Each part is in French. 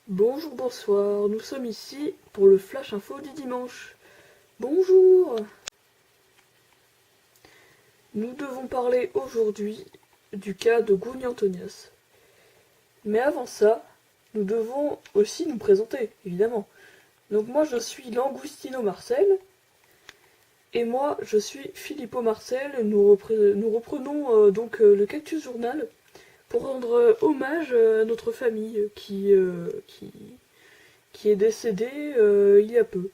Bonjour, bonsoir, nous sommes ici pour le Flash Info du dimanche. Bonjour. Nous devons parler aujourd'hui du cas de Gouni Antonias. Mais avant ça, nous devons aussi nous présenter, évidemment. Donc moi je suis Langustino Marcel, et moi je suis Filippo Marcel. Nous reprenons le Cactus Journal pour rendre hommage à notre famille qui est décédée il y a peu.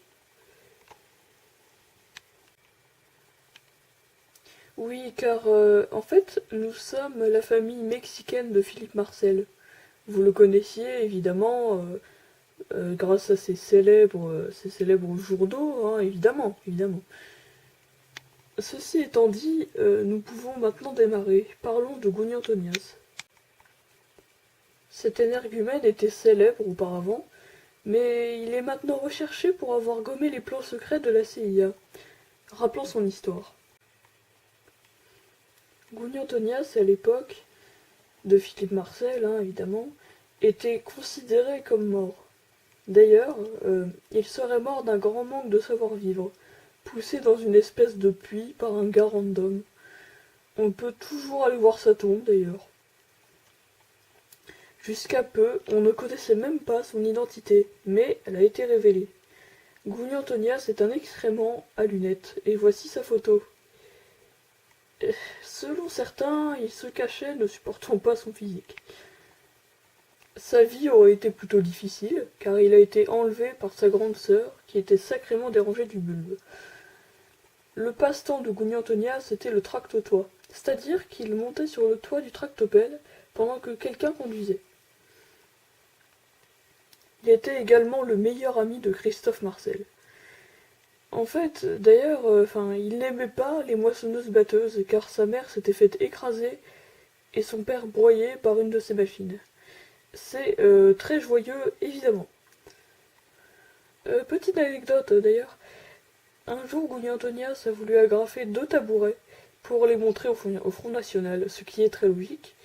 Oui, car en fait, nous sommes la famille mexicaine de Philippe Marcel. Vous le connaissiez évidemment grâce à ses célèbres journaux, hein, évidemment. Ceci étant dit, nous pouvons maintenant démarrer. Parlons de Gouni Antonias. Cet énergumène était célèbre auparavant, mais il est maintenant recherché pour avoir gommé les plans secrets de la CIA. Rappelons son histoire. Gouni Antonias, à l'époque de Philippe Marcel, hein, évidemment, était considéré comme mort. D'ailleurs, il serait mort d'un grand manque de savoir-vivre, poussé dans une espèce de puits par un gars random. On peut toujours aller voir sa tombe, d'ailleurs. Jusqu'à peu, on ne connaissait même pas son identité, mais elle a été révélée. Gouni Antonias est un excrément à lunettes, et voici sa photo. Selon certains, il se cachait, ne supportant pas son physique. Sa vie aurait été plutôt difficile, car il a été enlevé par sa grande sœur, qui était sacrément dérangée du bulbe. Le passe-temps de Gouni Antonias était le tractotoit, c'est-à-dire qu'il montait sur le toit du tractopelle pendant que quelqu'un conduisait. Il était également le meilleur ami de Christophe Marcel. En fait, d'ailleurs, il n'aimait pas les moissonneuses-batteuses, car sa mère s'était faite écraser et son père broyer par une de ses machines. C'est très joyeux, évidemment. Petite anecdote, d'ailleurs. Un jour, Gouni Antonias a voulu agrafer 2 tabourets pour les montrer au Front National, ce qui est très logique.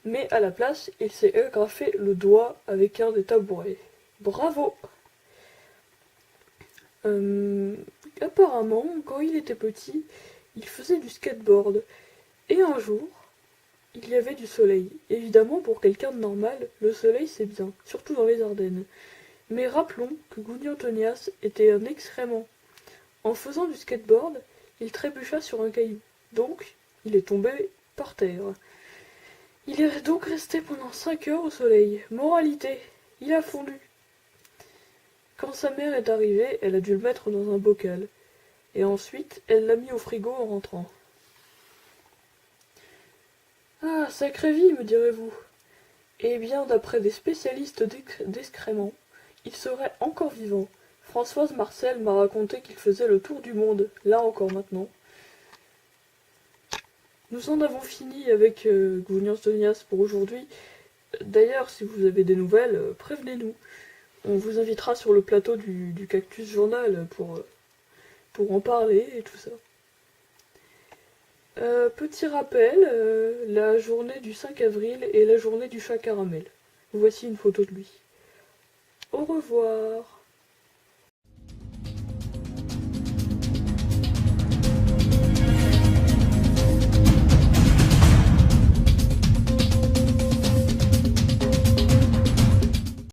Mais à la place, il s'est agrafé le doigt avec un des tabourets. Bravo! Apparemment, quand il était petit, il faisait du skateboard. Et un jour, il y avait du soleil. Évidemment, pour quelqu'un de normal, le soleil c'est bien, surtout dans les Ardennes. Mais rappelons que Gouni Antonias était un excrément. En faisant du skateboard, il trébucha sur un caillou. Donc, il est tombé par terre. Il est donc resté pendant 5 heures au soleil. Moralité, il a fondu. Quand sa mère est arrivée, elle a dû le mettre dans un bocal. Et ensuite, elle l'a mis au frigo en rentrant. Ah, sacrée vie, me direz-vous. Eh bien, d'après des spécialistes d'excréments, il serait encore vivant. Françoise Marcel m'a raconté qu'il faisait le tour du monde, là encore maintenant. Nous en avons fini avec Gouni Antonias pour aujourd'hui. D'ailleurs, si vous avez des nouvelles, prévenez-nous. On vous invitera sur le plateau du Cactus Journal pour en parler et tout ça. Petit rappel, la journée du 5 avril est la journée du chat caramel. Voici une photo de lui. Au revoir.